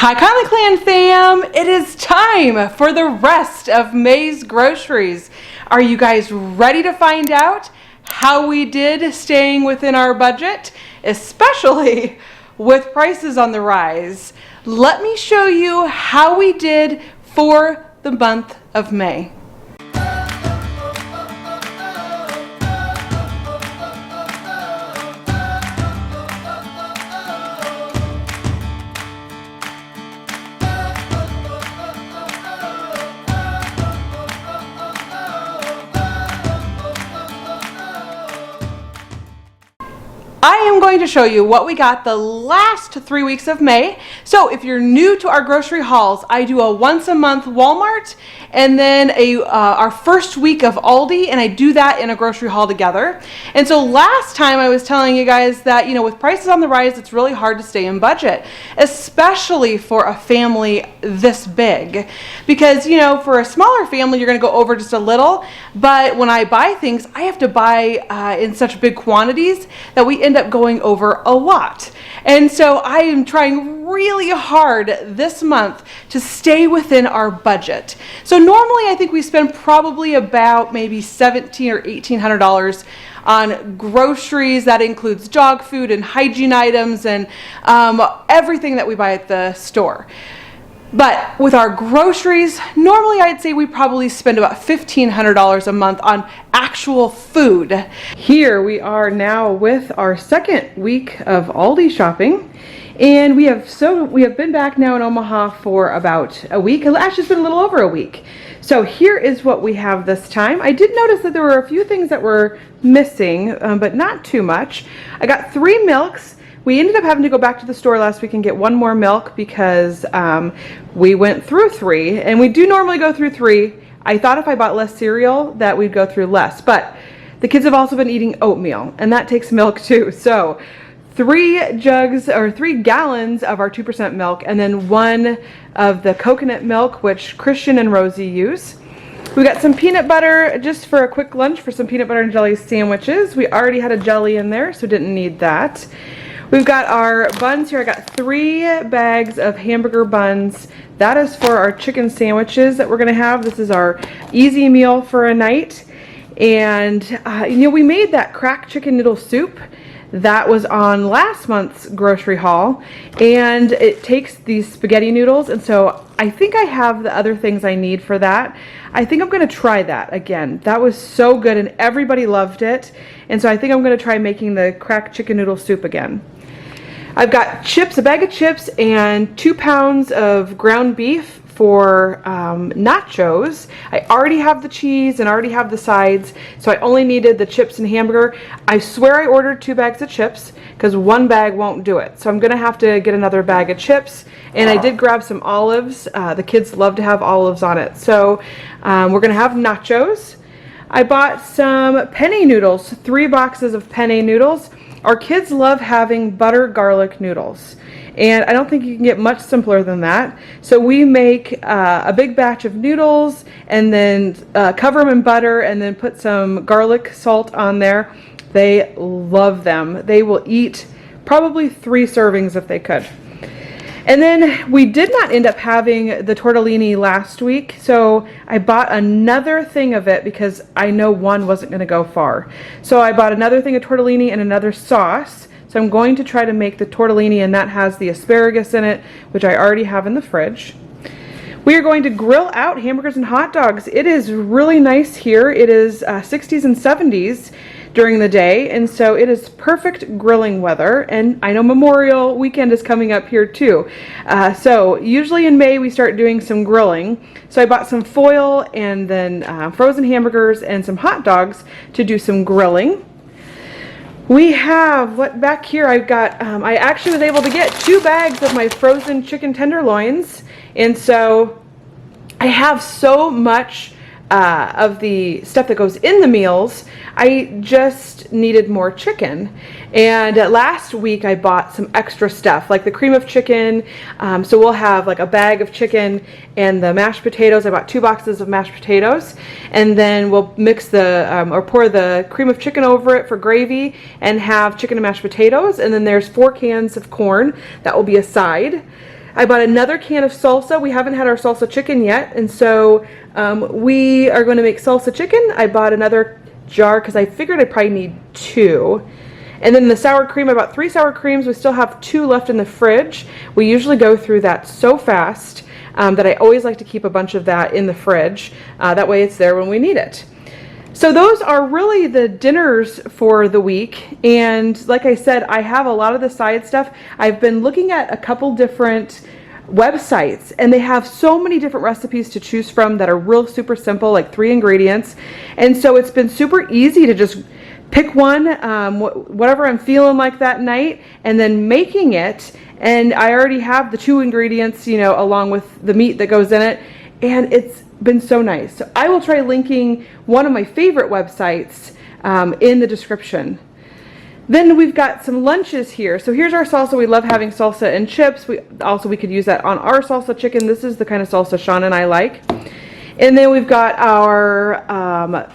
Hi theconnleyclan fam! It is time for the rest of May's groceries. Are you guys ready to find out how we did staying within our budget, especially with prices on the rise? Let me show you how we did for the month of May. I am going to show you what we got the last 3 weeks of May. So if you're new to our grocery hauls, I do a once a month Walmart and then our first week of Aldi, and I do that in a grocery haul together. And so last time I was telling you guys that, with prices on the rise, it's really hard to stay in budget, especially for a family this big. Because, for a smaller family, you're going to go over just a little, but when I buy things, I have to buy in such big quantities that we end up going over a lot. And so I am trying really hard this month to stay within our budget. So normally I think we spend probably about maybe $1,700 or $1,800 on groceries. That includes dog food and hygiene items and everything that we buy at the store. But with our groceries, normally I'd say we probably spend about $1,500 a month on actual food. Here we are now with our second week of Aldi shopping, and we have been back now in Omaha for about a week. Actually, it's been a little over a week. So here is what we have this time. I did notice that there were a few things that were missing, but not too much. I got 3 milks. We ended up having to go back to the store last week and get 1 more milk because we went through 3, and we do normally go through 3. I thought if I bought less cereal that we'd go through less, but the kids have also been eating oatmeal, and that takes milk too. So 3 gallons of our 2% milk, and then 1 of the coconut milk, which Christian and Rosie use. We got some peanut butter just for a quick lunch for some peanut butter and jelly sandwiches. We already had a jelly in there, so didn't need that. We've got our buns here. I got 3 bags of hamburger buns. That is for our chicken sandwiches that we're going to have. This is our easy meal for a night. And, we made that cracked chicken noodle soup. That was on last month's grocery haul. And it takes these spaghetti noodles. And so I think I have the other things I need for that. I think I'm going to try that again. That was so good and everybody loved it. And so I think I'm going to try making the cracked chicken noodle soup again. I've got chips, a bag of chips, and 2 pounds of ground beef for nachos. I already have the cheese and already have the sides, so I only needed the chips and hamburger. I swear I ordered 2 bags of chips because 1 bag won't do it. So I'm going to have to get another bag of chips, and I did grab some olives. The kids love to have olives on it. So we're going to have nachos. I bought some penne noodles, 3 boxes of penne noodles. Our kids love having butter garlic noodles, and I don't think you can get much simpler than that. So we make a big batch of noodles and then cover them in butter and then put some garlic salt on there. They love them. They will eat probably 3 servings if they could. And then we did not end up having the tortellini last week, so I bought another thing of it because I know 1 wasn't going to go far. So I bought another thing of tortellini and another sauce. So I'm going to try to make the tortellini, and that has the asparagus in it, which I already have in the fridge. We are going to grill out hamburgers and hot dogs. It is really nice here. It is 60s and 70s during the day, and so it is perfect grilling weather. And I know Memorial Weekend is coming up here too. So usually in May we start doing some grilling. So I bought some foil and then frozen hamburgers and some hot dogs to do some grilling. We have, back here I've got, I actually was able to get 2 bags of my frozen chicken tenderloins. And so I have so much of the stuff that goes in the meals. I just needed more chicken, and last week I bought some extra stuff like the cream of chicken, so we'll have like a bag of chicken and the mashed potatoes. I bought 2 boxes of mashed potatoes, and then we'll mix or pour the cream of chicken over it for gravy and have chicken and mashed potatoes, and then there's 4 cans of corn that will be a side. I bought another can of salsa. We haven't had our salsa chicken yet, and so we are going to make salsa chicken. I bought another jar because I figured I probably need 2. And then the sour cream, I bought 3 sour creams. We still have 2 left in the fridge. We usually go through that so fast that I always like to keep a bunch of that in the fridge. That way it's there when we need it. So those are really the dinners for the week. And like I said, I have a lot of the side stuff. I've been looking at a couple different websites, and they have so many different recipes to choose from that are real super simple, like 3 ingredients. And so it's been super easy to just pick one, whatever I'm feeling like that night, and then making it. And I already have the 2 ingredients, you know, along with the meat that goes in it. And it's been so nice. So I will try linking one of my favorite websites in the description. Then we've got some lunches here. So here's our salsa. We love having salsa and chips. We could use that on our salsa chicken. This is the kind of salsa Sean and I like. And then we've got our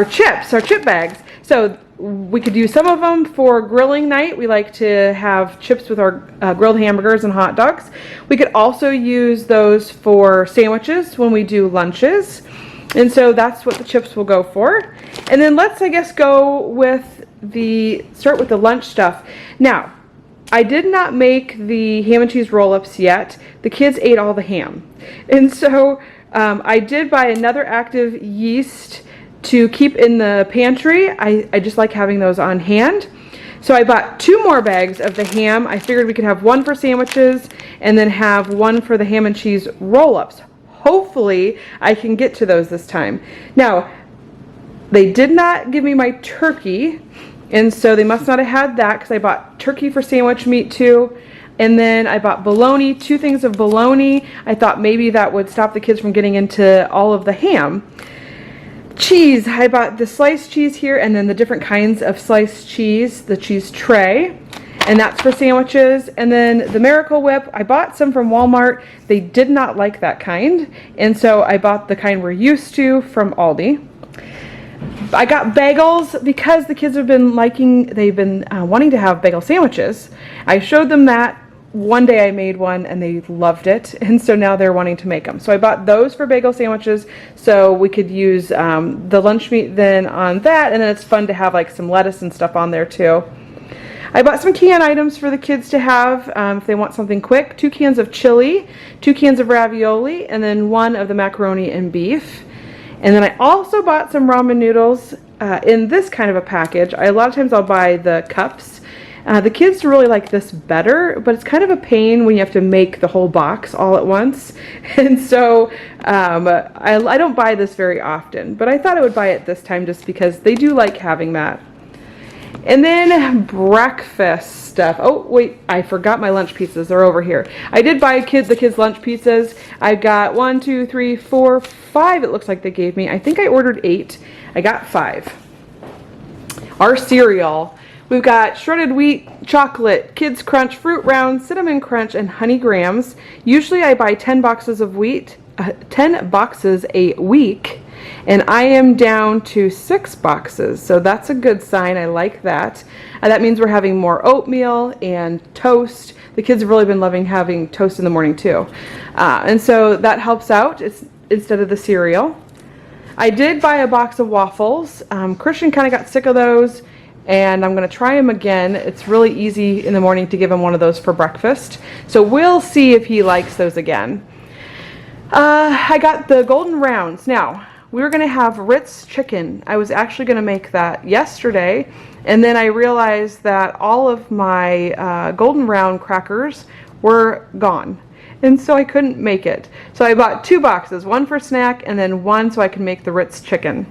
chips, our chip bags. So we could use some of them for grilling night. We like to have chips with our grilled hamburgers and hot dogs. We could also use those for sandwiches when we do lunches. And so that's what the chips will go for. And then let's, I guess, start with the lunch stuff. Now, I did not make the ham and cheese roll-ups yet. The kids ate all the ham. And so I did buy another active yeast to keep in the pantry. I just like having those on hand. So I bought 2 more bags of the ham. I figured we could have 1 for sandwiches and then have 1 for the ham and cheese roll-ups. Hopefully I can get to those this time. Now, they did not give me my turkey, and so they must not have had that because I bought turkey for sandwich meat too. And then I bought bologna, 2 things of bologna. I thought maybe that would stop the kids from getting into all of the ham. Cheese, I bought the sliced cheese here and then the different kinds of sliced cheese, the cheese tray, and that's for sandwiches. And then the Miracle Whip, I bought some from Walmart. They did not like that kind, and so I bought the kind we're used to from Aldi. I got bagels because the kids have been wanting to have bagel sandwiches. I showed them that. One day I made one and they loved it, and so now they're wanting to make them. So I bought those for bagel sandwiches so we could use the lunch meat then on that, and then it's fun to have like some lettuce and stuff on there too. I bought some canned items for the kids to have if they want something quick. 2 cans of chili, 2 cans of ravioli, and then 1 of the macaroni and beef. And then I also bought some ramen noodles in this kind of a package. A lot of times I'll buy the cups. The kids really like this better, but it's kind of a pain when you have to make the whole box all at once. And so I don't buy this very often, but I thought I would buy it this time just because they do like having that. And then breakfast stuff. Oh, wait, I forgot my lunch pizzas. They're over here. I did buy the kids lunch pizzas. I got 1, 2, 3, 4, 5 it looks like they gave me. I think I ordered 8. I got 5. Our cereal. We've got shredded wheat, chocolate, Kids Crunch, Fruit Round, Cinnamon Crunch, and Honey Grahams. Usually I buy 10 boxes of wheat, 10 boxes a week, and I am down to 6 boxes, so that's a good sign. I like that. That means we're having more oatmeal and toast. The kids have really been loving having toast in the morning too, and so that helps out. It's instead of the cereal. I did buy a box of waffles. Christian kind of got sick of those, and I'm going to try them again. It's really easy in the morning to give him one of those for breakfast, so we'll see if he likes those again. I got the golden rounds. Now, we were going to have Ritz chicken. I was actually going to make that yesterday, and then I realized that all of my golden round crackers were gone, and so I couldn't make it. So I bought 2 boxes, 1 for snack and then 1 so I could make the Ritz chicken.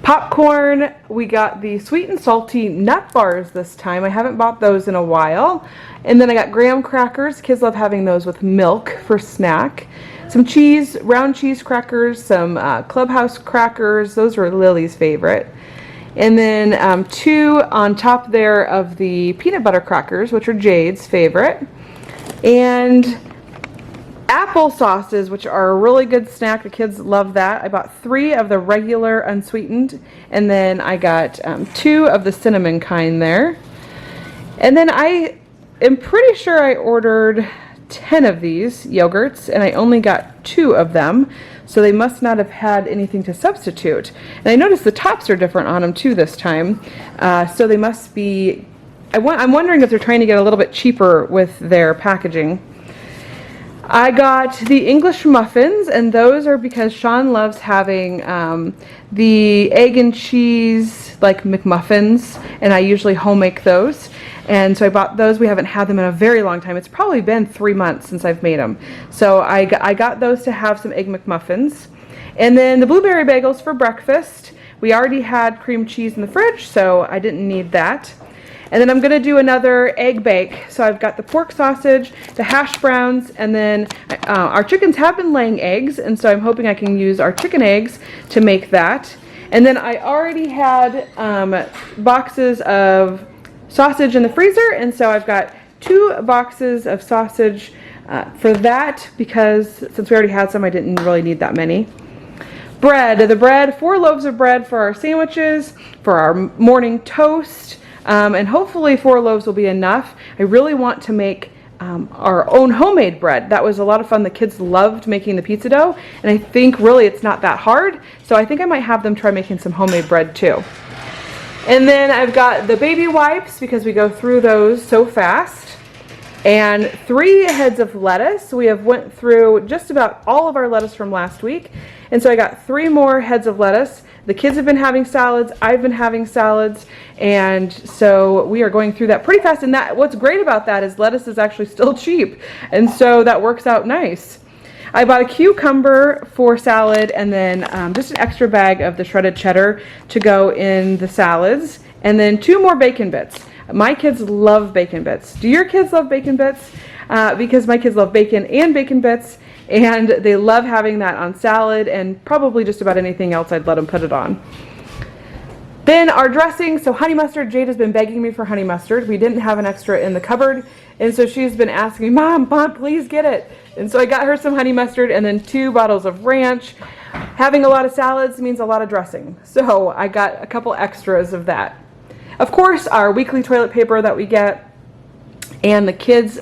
Popcorn, we got the sweet and salty nut bars this time. I haven't bought those in a while. And then I got graham crackers. Kids love having those with milk for snack. Some cheese, round cheese crackers, some Clubhouse crackers. Those were Lily's favorite. And then 2 on top there of the peanut butter crackers, which are Jade's favorite. And apple sauces, which are a really good snack. The kids love that. I bought 3 of the regular unsweetened, and then I got 2 of the cinnamon kind there. And then I am pretty sure I ordered 10 of these yogurts, and I only got 2 of them, so they must not have had anything to substitute. And I noticed the tops are different on them too this time, so they must be, I'm wondering if they're trying to get a little bit cheaper with their packaging. I got the English muffins, and those are because Sean loves having the egg and cheese, like McMuffins, and I usually home make those. And so I bought those. We haven't had them in a very long time. It's probably been 3 months since I've made them. So I got those to have some egg McMuffins. And then the blueberry bagels for breakfast. We already had cream cheese in the fridge, so I didn't need that. And then I'm going to do another egg bake. So I've got the pork sausage, the hash browns, and then our chickens have been laying eggs, and so I'm hoping I can use our chicken eggs to make that. And then I already had boxes of sausage in the freezer, and so I've got 2 boxes of sausage for that, because since we already had some, I didn't really need that many. Bread, 4 loaves of bread for our sandwiches, for our morning toast, and hopefully 4 loaves will be enough. I really want to make our own homemade bread. That was a lot of fun. The kids loved making the pizza dough, and I think really it's not that hard, so I think I might have them try making some homemade bread too. And then I've got the baby wipes, because we go through those so fast, and 3 heads of lettuce. We have went through just about all of our lettuce from last week, and so I got 3 more heads of lettuce. The kids have been having salads, I've been having salads, and so we are going through that pretty fast. And what's great about that is lettuce is actually still cheap, and so that works out nice. I bought a cucumber for salad, and then just an extra bag of the shredded cheddar to go in the salads, and then 2 more bacon bits. My kids love bacon bits. Do your kids love bacon bits? Because my kids love bacon and bacon bits, and they love having that on salad, and probably just about anything else I'd let them put it on. Then our dressing, so honey mustard. Jade has been begging me for honey mustard. We didn't have an extra in the cupboard, and so she's been asking me, Mom, please get it. And so I got her some honey mustard, and then 2 bottles of ranch. Having a lot of salads means a lot of dressing, so I got a couple extras of that. Of course, our weekly toilet paper that we get, and the kids'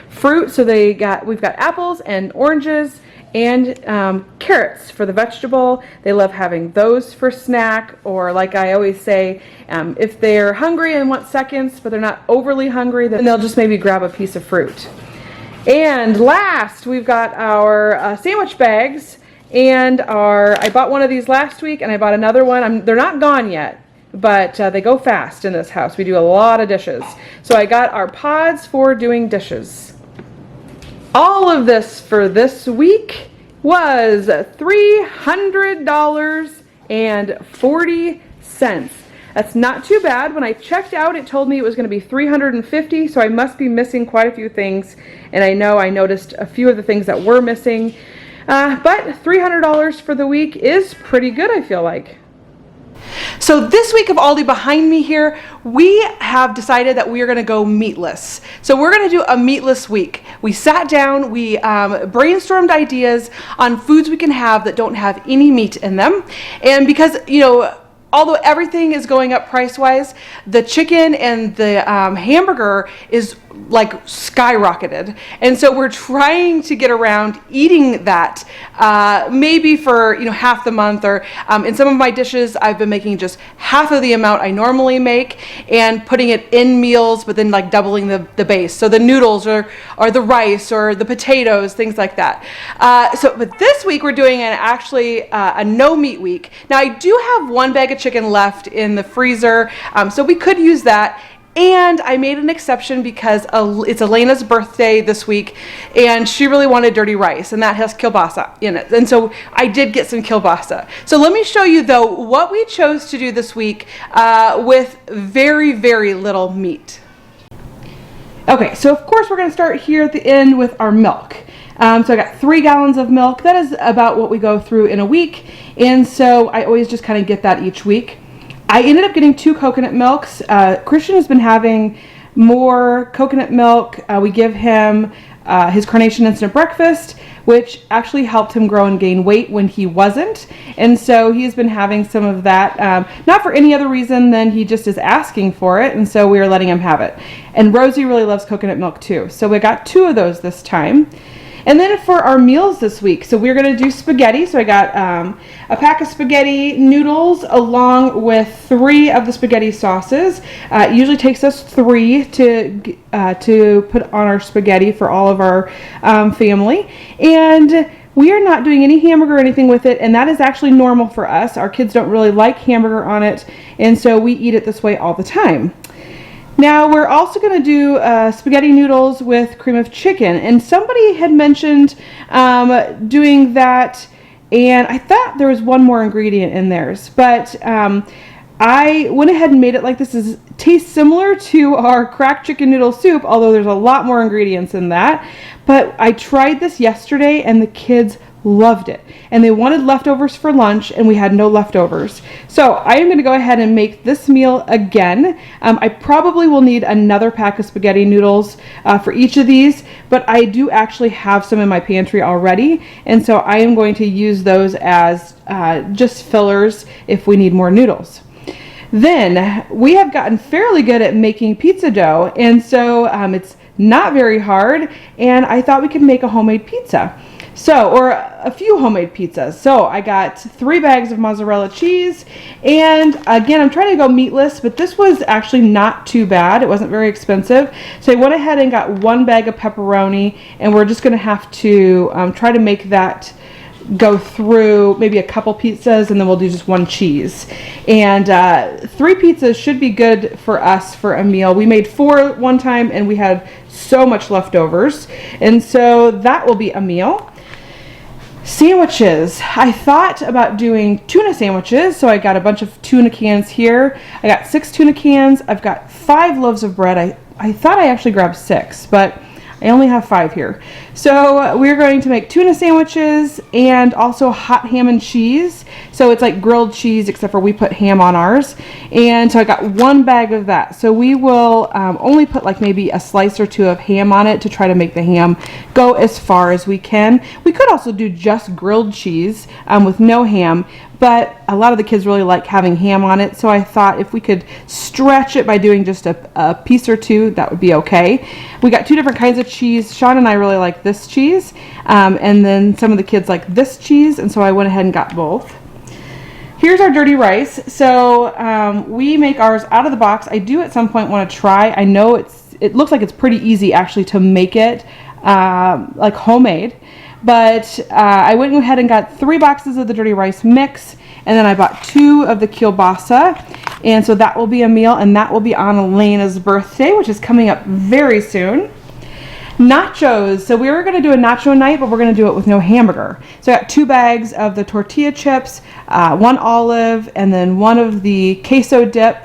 fruit. So we've got apples and oranges and carrots for the vegetable. They love having those for snack, or like I always say, if they're hungry and want seconds, but they're not overly hungry, then they'll just maybe grab a piece of fruit. And last, we've got our sandwich bags, and I bought one of these last week, and I bought another one. They're not gone yet, but they go fast in this house. We do a lot of dishes. So I got our pods for doing dishes. All of this for this week was $300.40. That's not too bad. When I checked out, it told me it was going to be $350, so I must be missing quite a few things, and I know I noticed a few of the things that were missing, but $300 for the week is pretty good, I feel like. So this week of Aldi behind me here, we have decided that we are going to go meatless. So we're going to do a meatless week. We sat down, we brainstormed ideas on foods we can have that don't have any meat in them. And because, although everything is going up price-wise, the chicken and the hamburger is like skyrocketed. And so we're trying to get around eating that maybe for half the month, or in some of my dishes I've been making just half of the amount I normally make and putting it in meals, but then like doubling the base. So the noodles or the rice or the potatoes, things like that. But this week we're doing actually a no meat week. Now I do have 1 bag of chicken left in the freezer, so we could use that. And I made an exception because it's Elena's birthday this week, and she really wanted dirty rice, and that has kielbasa in it. And so I did get some kielbasa. So let me show you, though, what we chose to do this week with very, very little meat. Okay, so of course we're going to start here at the end with our milk. So I got 3 gallons of milk. That is about what we go through in a week, and so I always just kind of get that each week. I ended up getting 2 coconut milks. Christian has been having more coconut milk. We give him his Carnation Instant Breakfast, which actually helped him grow and gain weight when he wasn't. And so he's been having some of that, not for any other reason than he just is asking for it. And so we are letting him have it. And Rosie really loves coconut milk too. So we got 2 of those this time. And then for our meals this week, so we're going to do spaghetti. So I got a pack of spaghetti noodles along with 3 of the spaghetti sauces. It usually takes us 3 to put on our spaghetti for all of our family. And we are not doing any hamburger or anything with it, and that is actually normal for us. Our kids don't really like hamburger on it, and so we eat it this way all the time. Now we're also going to do spaghetti noodles with cream of chicken, and somebody had mentioned doing that, and I thought there was one more ingredient in theirs, but I went ahead and made it like this. It tastes similar to our cracked chicken noodle soup, although there's a lot more ingredients in that. But I tried this yesterday and the kids loved it. And they wanted leftovers for lunch and we had no leftovers. So I am going to go ahead and make this meal again. I probably will need another pack of spaghetti noodles for each of these, but I do actually have some in my pantry already. And so I am going to use those as just fillers if we need more noodles. Then we have gotten fairly good at making pizza dough, and so it's not very hard, and I thought we could make a homemade pizza. So, or a few homemade pizzas. So I got 3 bags of mozzarella cheese, and again, I'm trying to go meatless, but this was actually not too bad. It wasn't very expensive. So I went ahead and got 1 bag of pepperoni, and we're just going to have to try to make that go through maybe a couple pizzas, and then we'll do just 1 cheese. And 3 pizzas should be good for us for a meal. We made 4 one time, and we had so much leftovers, and so that will be a meal. Sandwiches. I thought about doing tuna sandwiches, so I got a bunch of tuna cans here. I got 6 tuna cans. I've got 5 loaves of bread. I thought I actually grabbed 6, but I only have 5 here. So we're going to make tuna sandwiches and also hot ham and cheese. So it's like grilled cheese, except for we put ham on ours. And so I got 1 bag of that. So we will only put like maybe a slice or 2 of ham on it to try to make the ham go as far as we can. We could also do just grilled cheese with no ham, but a lot of the kids really like having ham on it, so I thought if we could stretch it by doing just a piece or 2, that would be okay. We got 2 different kinds of cheese. Sean and I really like this cheese, and then some of the kids like this cheese, and so I went ahead and got both. Here's our dirty rice. So we make ours out of the box. I do at some point want to try. I know it looks like it's pretty easy actually to make it like homemade. But I went ahead and got 3 boxes of the dirty rice mix, and then I bought 2 of the kielbasa, and so that will be a meal, and that will be on Elena's birthday, which is coming up very soon. Nachos. So we were going to do a nacho night, but we're going to do it with no hamburger. So I got 2 bags of the tortilla chips, 1 olive, and then 1 of the queso dip,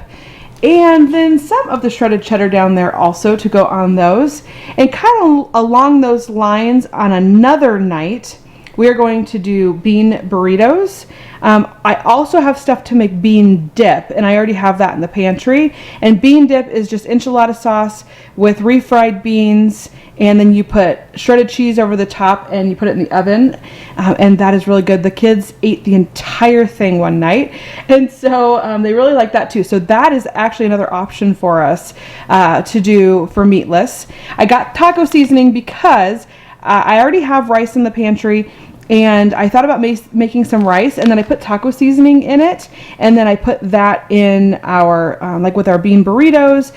and then some of the shredded cheddar down there also to go on those. And kind of along those lines, on another night, we are going to do bean burritos. I also have stuff to make bean dip, and I already have that in the pantry. And bean dip is just enchilada sauce with refried beans, and then you put shredded cheese over the top and you put it in the oven, and that is really good. The kids ate the entire thing one night, and so they really like that too. So that is actually another option for us to do for meatless. I got taco seasoning because I already have rice in the pantry, and I thought about making some rice, and then I put taco seasoning in it, and then I put that in our like with our bean burritos.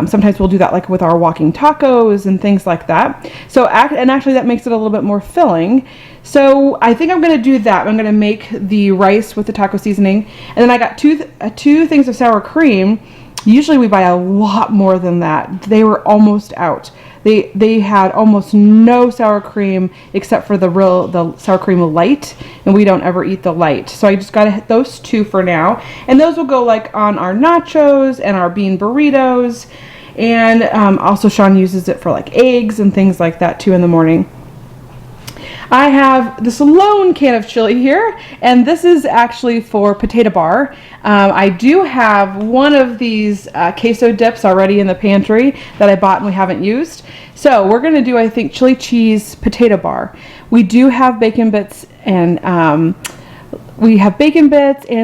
Sometimes we'll do that like with our walking tacos and things like that. So actually that makes it a little bit more filling. So I think I'm going to do that. I'm going to make the rice with the taco seasoning, and then I got two things of sour cream. Usually we buy a lot more than that. They were almost out. They had almost no sour cream except for the sour cream light, and we don't ever eat the light. So I just got those 2 for now, and those will go like on our nachos and our bean burritos, and also Sean uses it for like eggs and things like that too in the morning. I have this lone can of chili here, and this is actually for potato bar. I do have one of these queso dips already in the pantry that I bought and we haven't used. So we're going to do, I think, chili cheese potato bar. We do have bacon bits, and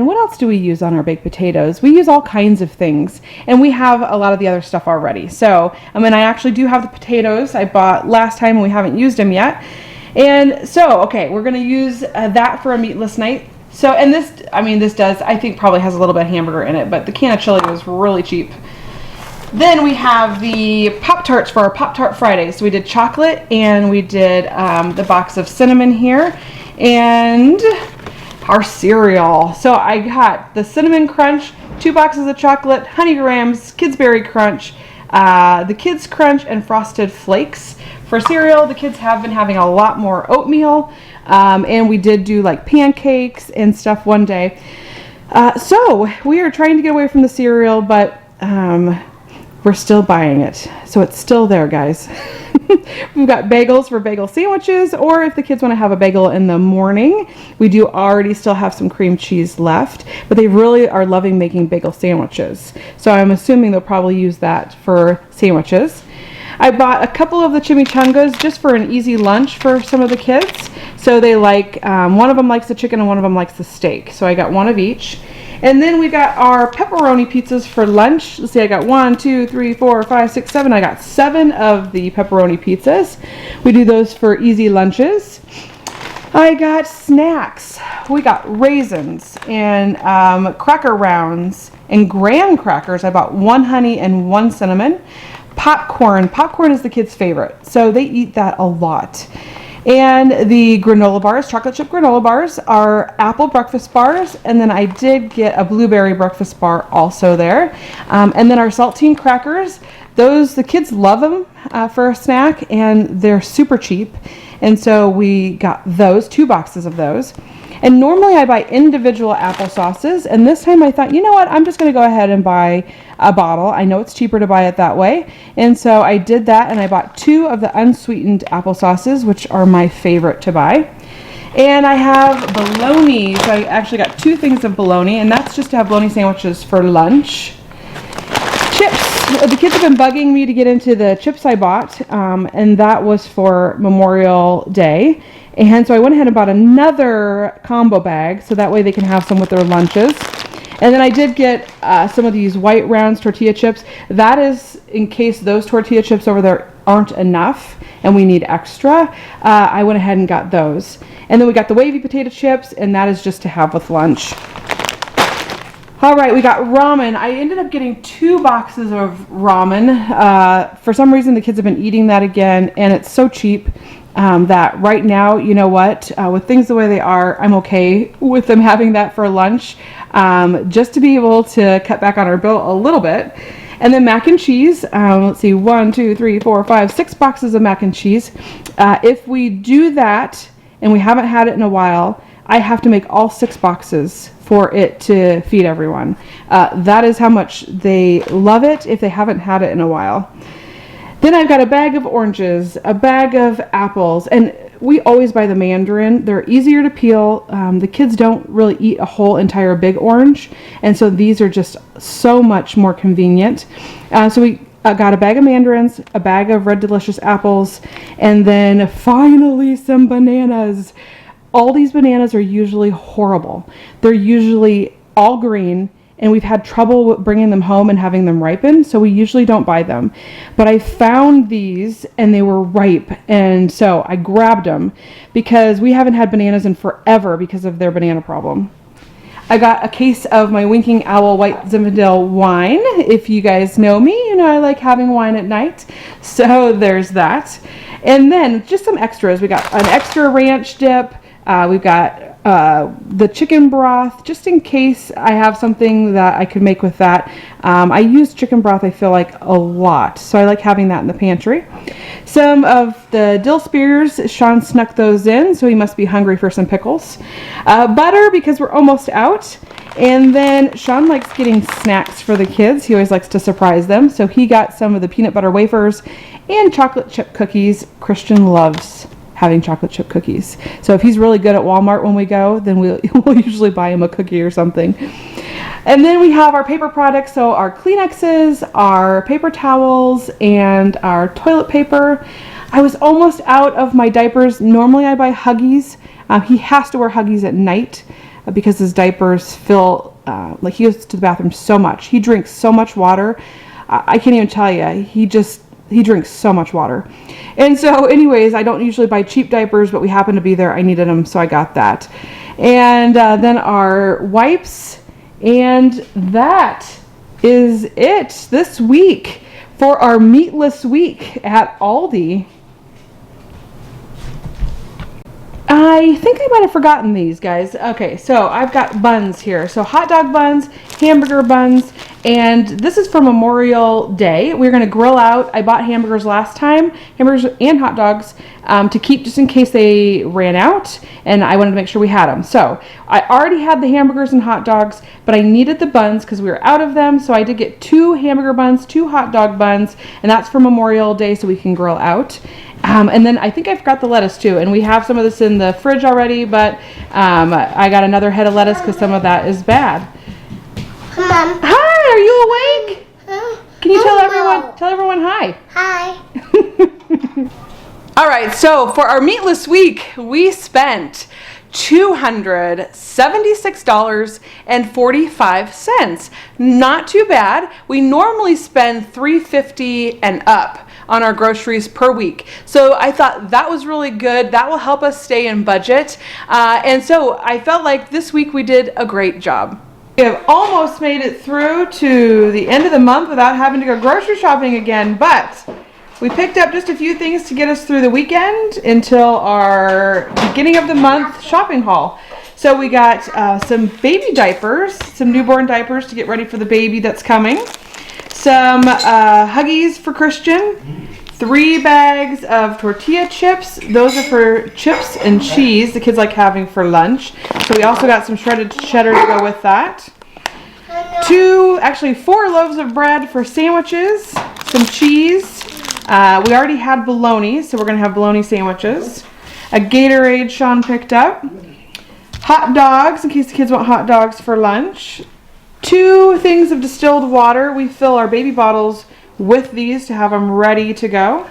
what else do we use on our baked potatoes? We use all kinds of things, and we have a lot of the other stuff already. So, I actually do have the potatoes I bought last time and we haven't used them yet. And so, okay, we're going to use that for a meatless night. So, and this, this does, I think, probably has a little bit of hamburger in it, but the can of chili was really cheap. Then we have the Pop-Tarts for our Pop-Tart Friday. So we did chocolate, and we did the box of cinnamon here, and our cereal. So I got the Cinnamon Crunch, 2 boxes of chocolate, Honey Grahams, Kids Berry Crunch, the Kids Crunch, and Frosted Flakes. For cereal, the kids have been having a lot more oatmeal, and we did do like pancakes and stuff one day. So we are trying to get away from the cereal, but we're still buying it. So it's still there, guys. We've got bagels for bagel sandwiches, or if the kids want to have a bagel in the morning, we do already still have some cream cheese left, but they really are loving making bagel sandwiches. So I'm assuming they'll probably use that for sandwiches. I bought a couple of the chimichangas just for an easy lunch for some of the kids. So they like, one of them likes the chicken and one of them likes the steak. So I got one of each. And then we got our pepperoni pizzas for lunch. Let's see, I got 1, 2, 3, 4, 5, 6, 7. I got 7 of the pepperoni pizzas. We do those for easy lunches. I got snacks. We got raisins and cracker rounds and graham crackers. I bought 1 honey and 1 cinnamon. Popcorn. Popcorn is the kids' favorite, so they eat that a lot. And the granola bars, chocolate chip granola bars, are apple breakfast bars, and then I did get a blueberry breakfast bar also there. And then our saltine crackers, those, the kids love them for a snack, and they're super cheap. And so we got those, 2 boxes of those. And normally I buy individual apple sauces, and this time I thought, you know what, I'm just going to go ahead and buy a bottle. I know it's cheaper to buy it that way. And so I did that, and I bought 2 of the unsweetened apple sauces, which are my favorite to buy. And I have bologna. So I actually got 2 things of bologna, and that's just to have bologna sandwiches for lunch. Chips. The kids have been bugging me to get into the chips I bought, and that was for Memorial Day. And so I went ahead and bought another combo bag, so that way they can have some with their lunches. And then I did get some of these White Rounds tortilla chips. That is in case those tortilla chips over there aren't enough and we need extra. I went ahead and got those. And then we got the wavy potato chips, and that is just to have with lunch. All right, we got ramen. I ended up getting 2 boxes of ramen. For some reason, the kids have been eating that again, and it's so cheap that right now, you know what, with things the way they are, I'm okay with them having that for lunch, just to be able to cut back on our bill a little bit. And then mac and cheese. Let's see, 1, 2, 3, 4, 5, 6 boxes of mac and cheese. If we do that and we haven't had it in a while, I have to make all 6 boxes for it to feed everyone. That is how much they love it if they haven't had it in a while. Then I've got a bag of oranges, a bag of apples, and we always buy the mandarin. They're easier to peel. The kids don't really eat a whole entire big orange, and so these are just so much more convenient. So we got a bag of mandarins, a bag of Red Delicious apples, and then finally some bananas. All these bananas are usually horrible. They're usually all green, and we've had trouble bringing them home and having them ripen, so we usually don't buy them. But I found these, and they were ripe, and so I grabbed them because we haven't had bananas in forever because of their banana problem. I got a case of my Winking Owl White Zinfandel wine. If you guys know me, you know I like having wine at night, so there's that. And then just some extras. We got an extra ranch dip. We've got the chicken broth, just in case I have something that I could make with that. I use chicken broth, I feel like, a lot, so I like having that in the pantry. Some of the dill spears, Sean snuck those in, so he must be hungry for some pickles. Butter, because we're almost out. And then Sean likes getting snacks for the kids. He always likes to surprise them, so he got some of the peanut butter wafers and chocolate chip cookies. Christian loves having chocolate chip cookies. So if he's really good at Walmart when we go, then we'll usually buy him a cookie or something. And then we have our paper products, so our Kleenexes, our paper towels, and our toilet paper. I was almost out of my diapers. Normally I buy Huggies. He has to wear Huggies at night because his diapers fill, like he goes to the bathroom so much. He drinks so much water. I can't even tell you. He drinks so much water. And so anyways, I don't usually buy cheap diapers, but we happened to be there. I needed them, so I got that. And then our wipes. And that is it this week for our Meatless week at Aldi. I think I might have forgotten these, guys. Okay, so I've got buns here. So hot dog buns, hamburger buns, and this is for Memorial Day. We're going to grill out. I bought hamburgers last time, hamburgers and hot dogs, to keep just in case they ran out, and I wanted to make sure we had them. So I already had the hamburgers and hot dogs, but I needed the buns because we were out of them, so I did get 2 hamburger buns, 2 hot dog buns, and that's for Memorial Day so we can grill out. And then I think I forgot the lettuce too, and we have some of this in the fridge already, but I got another head of lettuce because some of that is bad. Mom. Hi, are you awake? Can you tell everyone hi? Hi. All right, so for our Meatless week, we spent $276.45. Not too bad. We normally spend $350 and up on our groceries per week. So I thought that was really good. That will help us stay in budget. And so I felt like this week we did a great job. We have almost made it through to the end of the month without having to go grocery shopping again, but we picked up just a few things to get us through the weekend until our beginning of the month shopping haul. So we got some baby diapers, some newborn diapers to get ready for the baby that's coming. Some Huggies for Christian, 3 bags of tortilla chips. Those are for chips and cheese the kids like having for lunch. So we also got some shredded cheddar to go with that. 4 loaves of bread for sandwiches, some cheese. We already had bologna, so we're going to have bologna sandwiches. A Gatorade Sean picked up. Hot dogs, in case the kids want hot dogs for lunch. 2 things of distilled water. We fill our baby bottles with these to have them ready to go.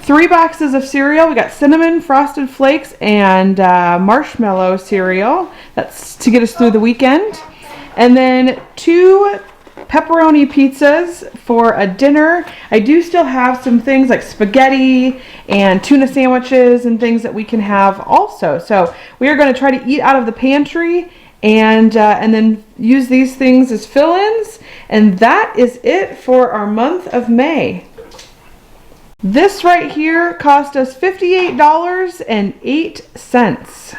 3 boxes of cereal. We got cinnamon, frosted flakes, and marshmallow cereal. That's to get us through the weekend. And then 2 pepperoni pizzas for a dinner. I do still have some things like spaghetti and tuna sandwiches and things that we can have also. So we are going to try to eat out of the pantry and then use these things as fill-ins. And that is it for our month of May. This right here cost us $58.08.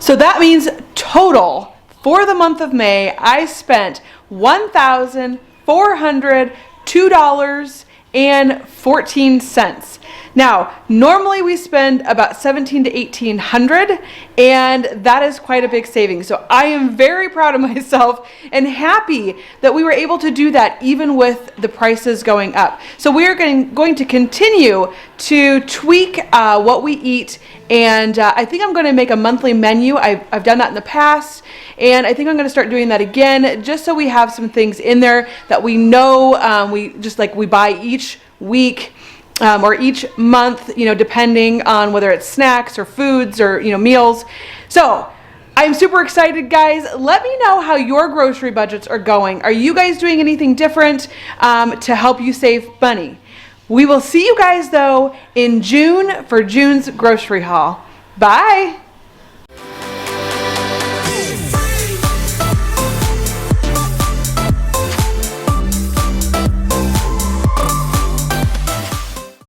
So that means total for the month of May, I spent $1,402.14. Now, normally we spend about $1,700 to $1,800, and that is quite a big savings. So I am very proud of myself and happy that we were able to do that even with the prices going up. So we are going to continue to tweak what we eat, and I think I'm going to make a monthly menu. I've done that in the past, and I think I'm going to start doing that again, just so we have some things in there that we know we buy each week. Or each month, depending on whether it's snacks or foods or, meals. So I'm super excited, guys. Let me know how your grocery budgets are going. Are you guys doing anything different to help you save money? We will see you guys, though, in June for June's grocery haul. Bye.